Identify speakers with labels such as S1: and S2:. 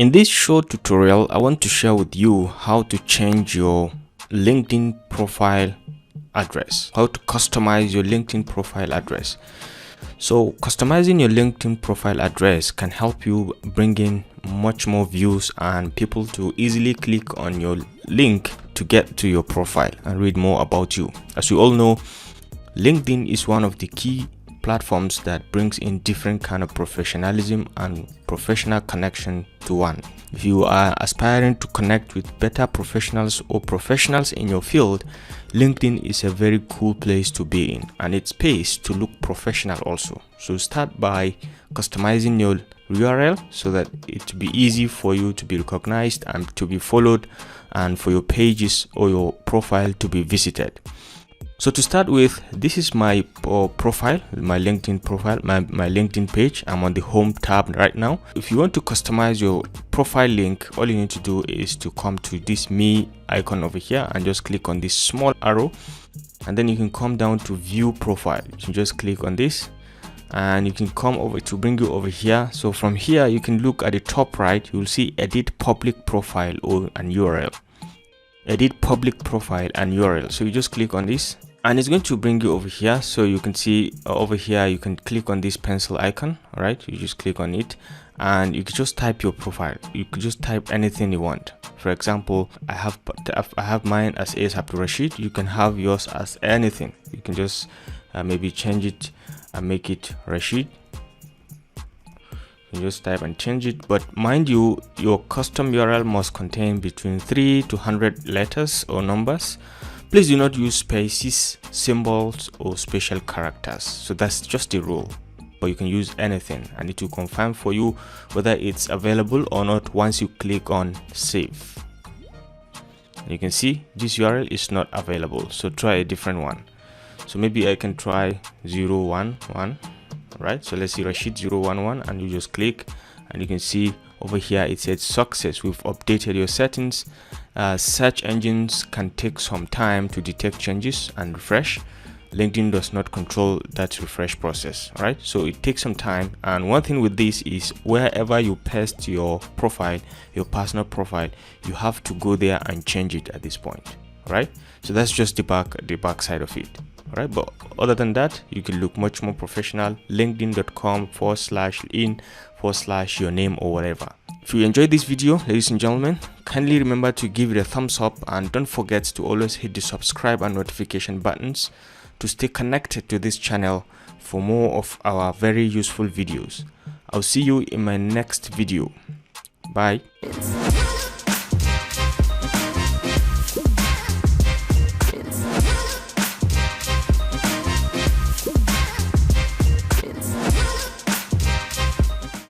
S1: In this short tutorial, I want to share with you how to change your LinkedIn profile address, how to customize your LinkedIn profile address. So customizing your LinkedIn profile address can help you bring in much more views and people to easily click on your link to get to your profile and read more about you. As you all know, LinkedIn is one of the key platforms that brings in different kind of professionalism and professional connection to one. If you are aspiring to connect with better professionals or professionals in your field, LinkedIn is a very cool place to be in, and it pays to look professional also. So start by customizing your URL so that it will be easy for you to be recognized and to be followed, and for your pages or your profile to be visited. So to start with, this is my profile, my LinkedIn profile, my LinkedIn page. I'm on the home tab right now. If you want to customize your profile link, all you need to do is to come to this me icon over here and just click on this small arrow, and then you can come down to view profile. You can just click on this and you can come over to bring you over here. So from here, you can look at the top right, you'll see edit public profile or an URL. Edit public profile and URL. So you just click on this and it's going to bring you over here. So you can see over here, you can click on this pencil icon. All right, you just click on it and you can just type your profile. You could just type anything you want. For example, I have mine as AS Abdul Rashid. You can have yours as anything. You can just maybe change it and make it Rashid. You just type and change it, but mind you, your custom URL must contain between 3 to 100 letters or numbers. Please do not use spaces, symbols, or special characters. So that's just the rule, but you can use anything and it will confirm for you whether it's available or not once you click on save. You can see this URL is not available, so try a different one. So maybe I can try 011. Right, so let's see Rashid 011, and you just click and you can see over here it says success. We've updated your settings. Search engines can take some time to detect changes and refresh. LinkedIn does not control that refresh process, right? So it takes some time. And one thing with this is wherever you paste your profile, your personal profile, you have to go there and change it at this point, right? So that's just the back side of it. Right, but other than that, you can look much more professional. linkedin.com/in/your name or whatever. If you enjoyed this video, ladies and gentlemen, kindly remember to give it a thumbs up and don't forget to always hit the subscribe and notification buttons to stay connected to this channel for more of our very useful videos. I'll see you in my next video. Bye.